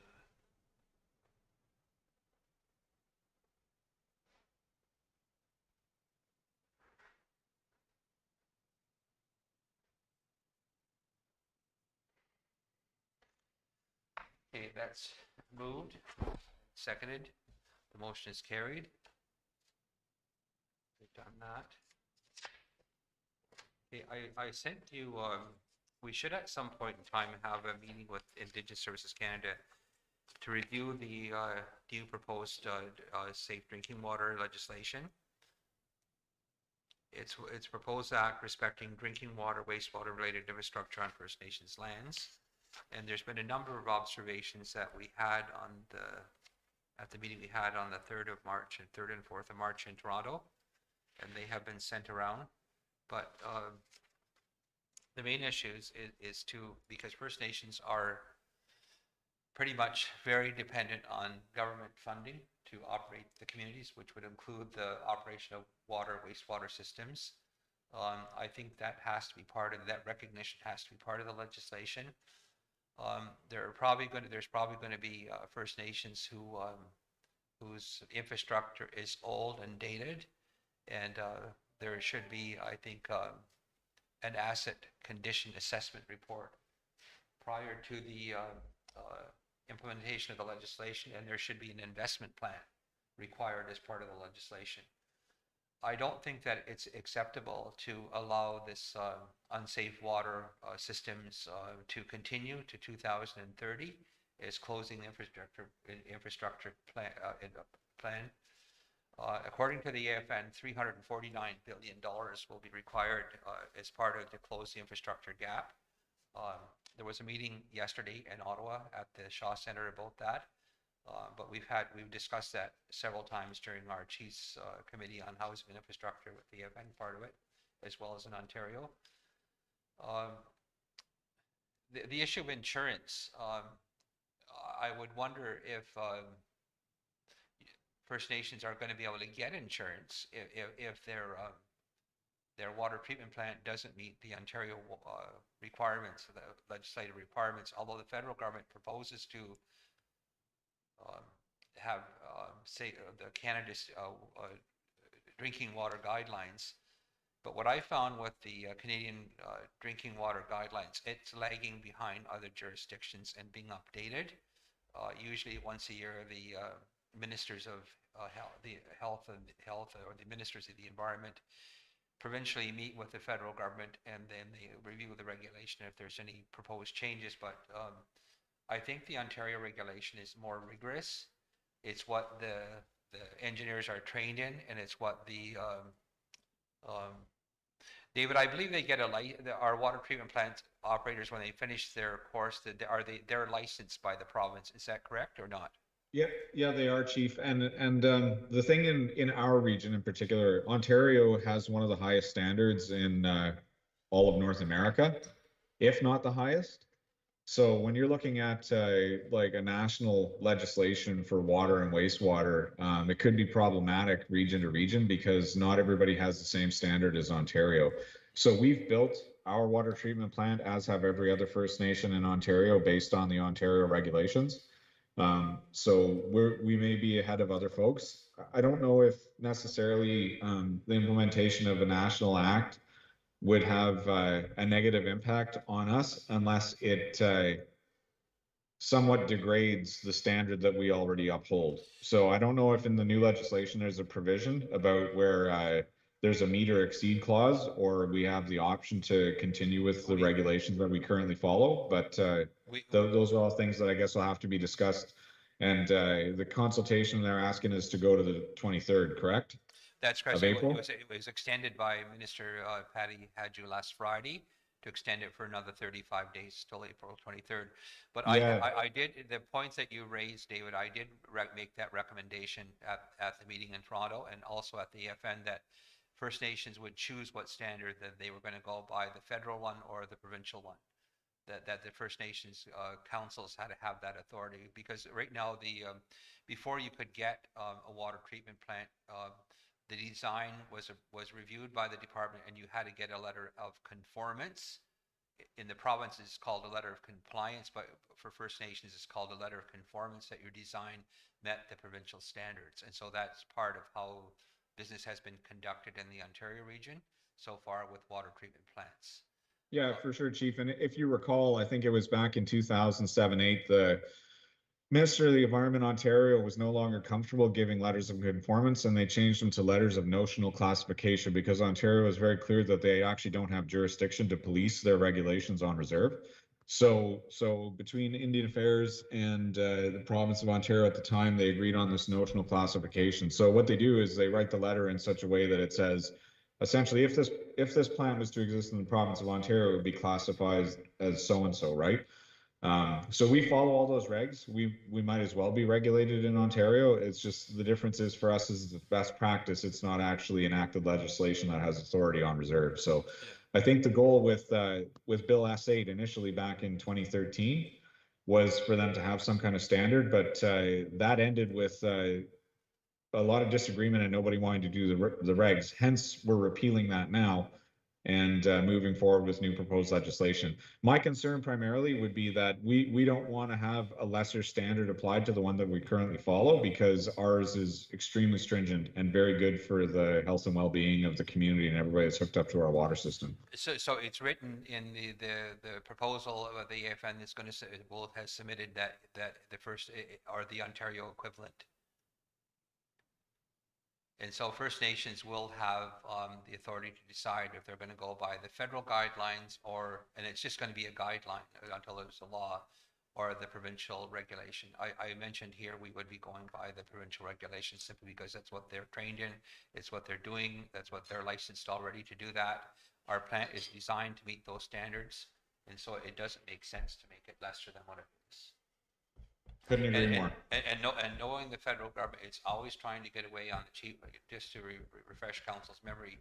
Okay, that's moved, seconded. The motion is carried. We've done that. Okay, I sent you, we should at some point in time have a meeting with Indigenous Services Canada to review the new proposed safe drinking water legislation. It's proposed act respecting drinking water, wastewater related infrastructure on First Nations lands. And there's been a number of observations that we had at the meeting we had on the 3rd of March and 3rd and 4th of March in Toronto, and they have been sent around. But the main issues is because First Nations are pretty much very dependent on government funding to operate the communities, which would include the operation of water, wastewater systems. I think that has to be part of that recognition has to be part of the legislation. There's probably going to be First Nations whose infrastructure is old and dated, and there should be, I think, an asset condition assessment report prior to the implementation of the legislation, and there should be an investment plan required as part of the legislation. I don't think that it's acceptable to allow this unsafe water systems to continue to 2030 as closing infrastructure plan. According to the AFN, $349 billion will be required as part of to close the infrastructure gap. There was a meeting yesterday in Ottawa at the Shaw Center about that. But we've discussed that several times during our Chiefs Committee on Housing and Infrastructure with the AFN part of it, as well as in Ontario. The issue of insurance, I would wonder if First Nations are going to be able to get insurance if their water treatment plant doesn't meet the Ontario requirements, the legislative requirements, although the federal government proposes to have say the Canada's drinking water guidelines. But what I found with the Canadian drinking water guidelines, it's lagging behind other jurisdictions and being updated. Usually once a year, the ministers of health or the ministers of the environment provincially meet with the federal government, and then they review the regulation if there's any proposed changes. But I think the Ontario regulation is more rigorous. It's what the engineers are trained in, and it's what the David, I believe they get our water treatment plant operators, when they finish their course, they're licensed by the province. Is that correct or not? Yeah, they are, Chief. And the thing in our region in particular, Ontario has one of the highest standards in all of North America, if not the highest. So when you're looking at like a national legislation for water and wastewater, it could be problematic region to region because not everybody has the same standard as Ontario. So we've built our water treatment plant, as have every other First Nation in Ontario, based on the Ontario regulations. So we may be ahead of other folks. I don't know if necessarily the implementation of a national act would have a negative impact on us unless it somewhat degrades the standard that we already uphold. So I don't know if in the new legislation there's a provision about where there's a meet or exceed clause, or we have the option to continue with the regulations that we currently follow. But those are all things that I guess will have to be discussed. And the consultation they're asking is to go to the 23rd, correct? That's correct. Of April? It was extended by Minister Patty Hadju last Friday to extend it for another 35 days till April 23rd. But Yeah. I did, the points that you raised, David, I did make that recommendation at the meeting in Toronto, and also at the FN, that First Nations would choose what standard that they were going to go by, the federal one or the provincial one. That the First Nations councils had to have that authority, because right now before you could get a water treatment plant, the design was reviewed by the department, and you had to get a letter of conformance in the province it's called a letter of compliance, but for First Nations it's called a letter of conformance, that your design met the provincial standards. And so that's part of how business has been conducted in the Ontario region so far with water treatment plants. Yeah, for sure, Chief. And if you recall, I think it was back in 2007-8, the Minister of the Environment Ontario was no longer comfortable giving letters of conformance, and they changed them to letters of notional classification because Ontario was very clear that they actually don't have jurisdiction to police their regulations on reserve. So between Indian Affairs and the province of Ontario at the time, they agreed on this notional classification. So what they do is they write the letter in such a way that it says, essentially, if this plant was to exist in the province of Ontario, it would be classified as so and so, right? So we follow all those regs. We might as well be regulated in Ontario. It's just the difference is for us is the best practice. It's not actually enacted legislation that has authority on reserve. So I think the goal with Bill S8 initially back in 2013 was for them to have some kind of standard, but that ended with a lot of disagreement and nobody wanting to do the regs. Hence, we're repealing that now and moving forward with new proposed legislation. My concern primarily would be that we don't want to have a lesser standard applied to the one that we currently follow, because ours is extremely stringent and very good for the health and well-being of the community and everybody that's hooked up to our water system. So it's written in the proposal of the AFN is going to has submitted that the first or the Ontario equivalent. And so First Nations will have the authority to decide if they're going to go by the federal guidelines and it's just going to be a guideline until there's a law, or the provincial regulation. I mentioned here we would be going by the provincial regulation simply because that's what they're trained in, it's what they're doing, that's what they're licensed already to do that. Our plant is designed to meet those standards, and so it doesn't make sense to make it lesser than what it is. Couldn't agree more. And knowing the federal government, it's always trying to get away on the cheap. Just to refresh council's memory,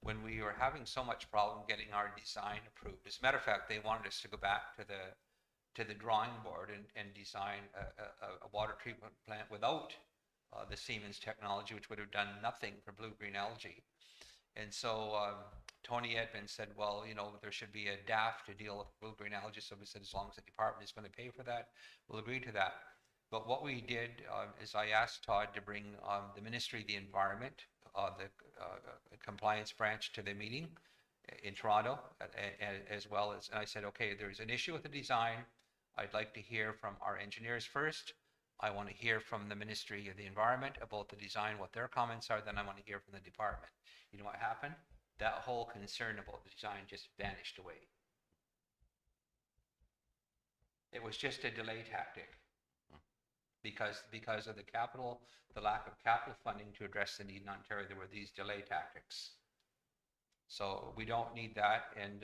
when we were having so much problem getting our design approved, as a matter of fact, they wanted us to go back to the drawing board and design a water treatment plant without the Siemens technology, which would have done nothing for blue-green algae. And so Tony Edmonds said, well, there should be a DAF to deal with blue-green algae. So we said, as long as the department is going to pay for that, we'll agree to that. But what we did is I asked Todd to bring the Ministry of the Environment, the compliance branch, to the meeting in Toronto, as well as, and I said, okay, there's an issue with the design. I'd like to hear from our engineers first. I want to hear from the Ministry of the Environment about the design, what their comments are. Then I want to hear from the department. You know what happened? That whole concern about the design just vanished away. It was just a delay tactic because of the lack of capital funding to address the need in Ontario. There were these delay tactics. So we don't need that, and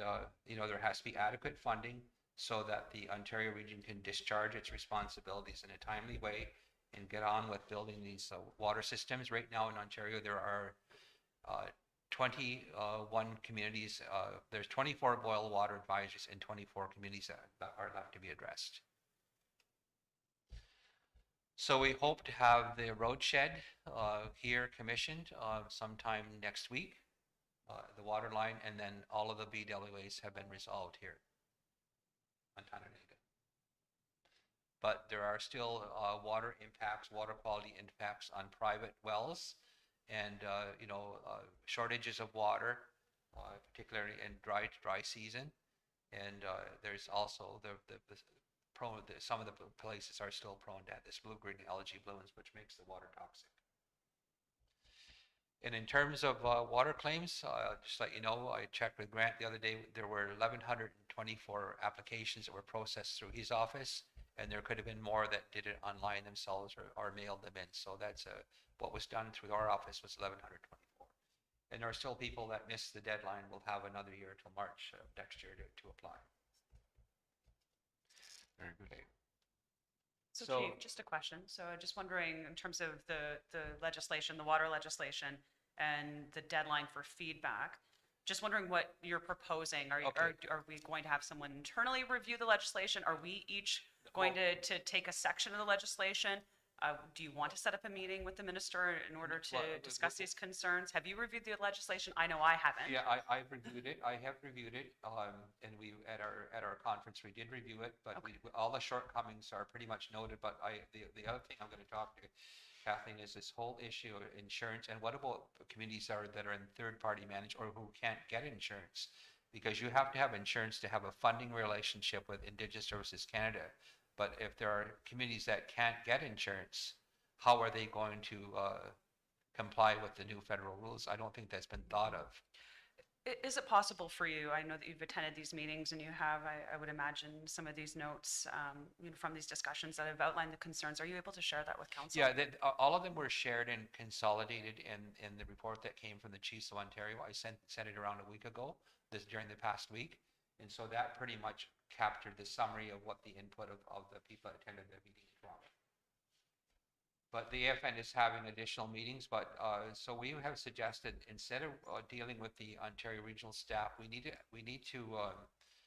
there has to be adequate funding so that the Ontario region can discharge its responsibilities in a timely way and get on with building these water systems. Right now in Ontario, there are 21 communities. There's 24 boil water advisories and 24 communities that are left to be addressed. So we hope to have the road shed here commissioned sometime next week, the water line, and then all of the BWAs have been resolved here on Tyendinaga. But there are still water quality impacts on private wells, and shortages of water, particularly in dry season. And there's also some of the places are still prone to this blue-green algae blooms, which makes the water toxic. And in terms of water claims, just let you know, I checked with Grant the other day. There were 1,124 applications that were processed through his office, and there could have been more that did it online themselves or mailed them in. So that's what was done through our office was 1,124. And there are still people that missed the deadline. We'll have another year till March of next year to apply. Very good. Okay. So Chief, just a question. So just wondering in terms of the legislation, the water legislation, and the deadline for feedback, just wondering what you're proposing. Are we going to have someone internally review the legislation? Are we each going to take a section of the legislation Do you want to set up a meeting with the minister in order to Well, discuss these concerns? Have you reviewed the legislation? I know I haven't. Yeah, I've reviewed it. I have reviewed it. And we, at our conference, we did review it, but Okay. all the shortcomings are pretty much noted. But the other thing I'm going to talk to Kathleen is this whole issue of insurance. And what about communities that are in third-party managed or who can't get insurance? Because you have to have insurance to have a funding relationship with Indigenous Services Canada. But if there are communities that can't get insurance, how are they going to comply with the new federal rules? I don't think that's been thought of. Is it possible for you, I know that you've attended these meetings and you have, I would imagine, some of these notes from these discussions that have outlined the concerns. Are you able to share that with council? Yeah, all of them were shared and consolidated in the report that came from the Chiefs of Ontario. I sent it around a week ago, during the past week. And so that pretty much captured the summary of what the input of the people that attended the meeting in Toronto. But the AFN is having additional meetings, but so we have suggested instead of dealing with the Ontario regional staff, we need to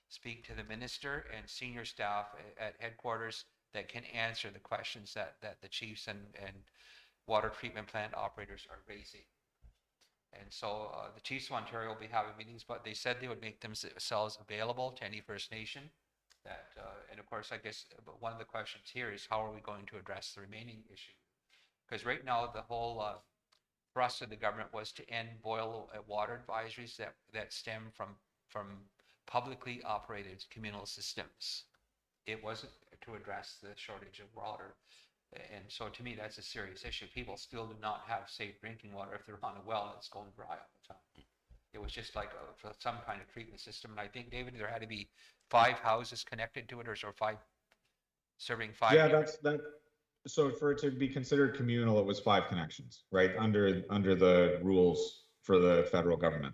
speak to the minister and senior staff at headquarters that can answer the questions that the chiefs and water treatment plant operators are raising. And so the Chiefs of Ontario will be having meetings, but they said they would make themselves available to any First Nation. And of course, I guess one of the questions here is how are we going to address the remaining issue? Because right now the whole thrust of the government was to end boil water advisories that stem from publicly operated communal systems. It wasn't to address the shortage of water. And so to me, that's a serious issue. People still do not have safe drinking water if they're on a well that's going dry all the time. It was just like some kind of treatment system. And I think, David, there had to be 5 houses connected to it or 5 serving 5. Yeah, that. So for it to be considered communal, it was 5 connections, right? Under the rules for the federal government.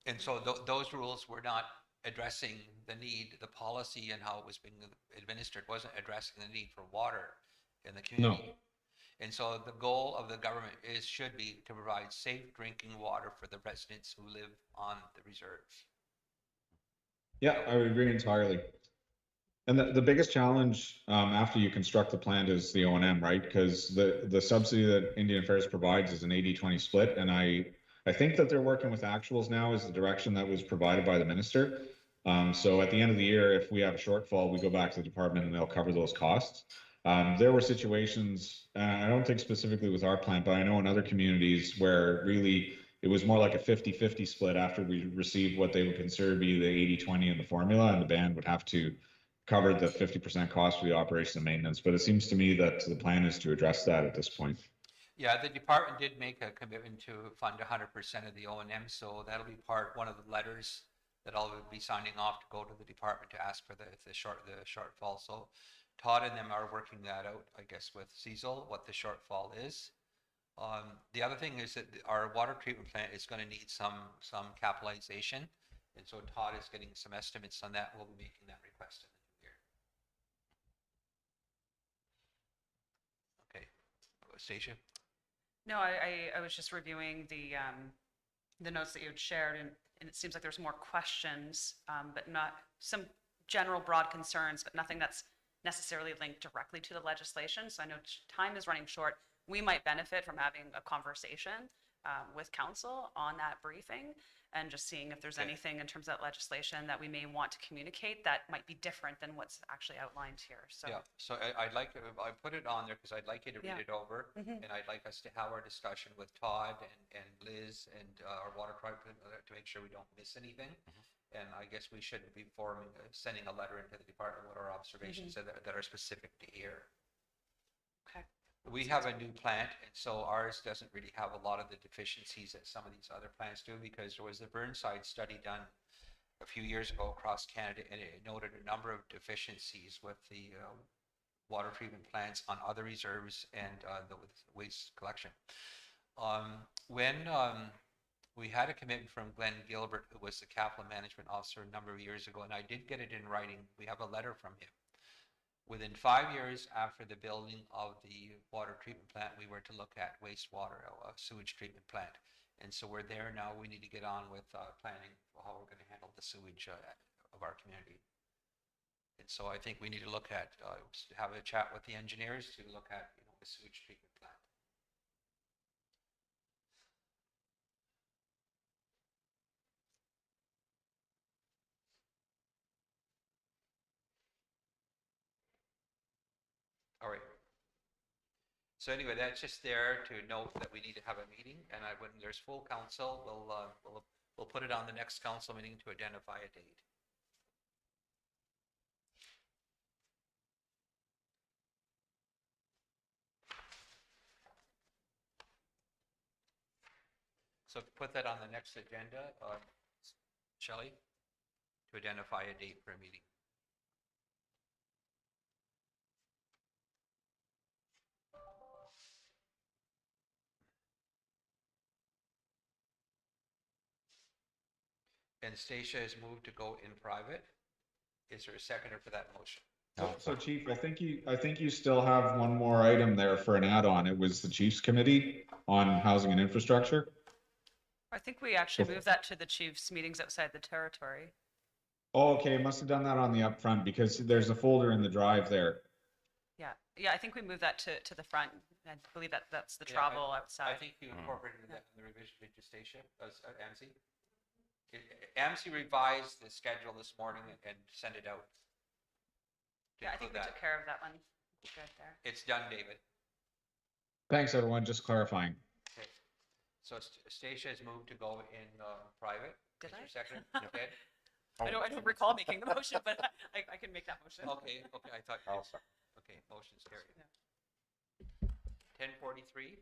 And so those rules were not addressing the need, the policy and how it was being administered wasn't addressing the need for water in the community. No. And so the goal of the government should be to provide safe drinking water for the residents who live on the reserves. Yeah, I would agree entirely. And the biggest challenge after you construct the plant is the O&M, right? Because the subsidy that Indian Affairs provides is an 80-20 split. And I think that they're working with actuals now is the direction that was provided by the minister. So at the end of the year, if we have a shortfall, we go back to the department and they'll cover those costs. There were situations, I don't think specifically with our plant, but I know in other communities where really it was more like a 50-50 split after we received what they would consider to be the 80-20 in the formula, and the band would have to cover the 50% cost for the operation and maintenance. But it seems to me that the plan is to address that at this point. Yeah, the department did make a commitment to fund 100% of the O&M, so that'll be one of the letters that I'll be signing off to go to the department to ask for the shortfall. So Todd and them are working that out, I guess, with Cecil, what the shortfall is. The other thing is that our water treatment plant is going to need some capitalization, and so Todd is getting some estimates on that. We'll be making that request in the new year. Okay, Stacia. No, I was just reviewing the notes that you had shared, and it seems like there's more questions, but not some general broad concerns, but nothing that's necessarily linked directly to the legislation. So I know time is running short. We might benefit from having a conversation with council on that briefing and just seeing if there's anything in terms of that legislation that we may want to communicate that might be different than what's actually outlined here. So yeah, so I put it on there because I'd like you to read it over, and I'd like us to have our discussion with Todd and Liz and our water department to make sure we don't miss anything. And I guess we should be sending a letter into the department with our observations that are specific to here. okay. We have a new plant, and so ours doesn't really have a lot of the deficiencies that some of these other plants do, because there was a Burnside study done a few years ago across Canada, and it noted a number of deficiencies with the water treatment plants on other reserves and the waste collection. When we had a commitment from Glenn Gilbert, who was the capital management officer a number of years ago, and I did get it in writing. We have a letter from him. Within 5 years after the building of the water treatment plant, we were to look at wastewater, sewage treatment plant. And so we're there now. We need to get on with planning for how we're going to handle the sewage of our community. And so I think we need to look at, have a chat with the engineers to look at, the sewage treatment plant. All right. So anyway, that's just there to note that we need to have a meeting, and when there's full council, we'll put it on the next council meeting to identify a date. So put that on the next agenda, Shelley, to identify a date for a meeting. And Stacia has moved to go in private. Is there a seconder for that motion? So Chief, I think you still have one more item there for an add-on. It was the Chiefs Committee on Housing and Infrastructure. I think we actually moved that to the chief's meetings outside the territory. Oh, okay, must have done that on the upfront because there's a folder in the drive there. Yeah, I think we moved that to the front. I believe that's the Yeah, travel I outside. think you incorporated that in the revision to Stacia, AMSI. AMSI revised the schedule this morning and sent it out. to Yeah, I think include we that. took care of that one. Good there. It's done, David. Thanks, everyone. Just clarifying. Okay. So Stacia has moved to go in private. Did Is there I? a second? Okay. I don't recall making the motion, but I can make that motion. Okay, I thought, I'll second. okay, motion's carried. Yeah. 10:43,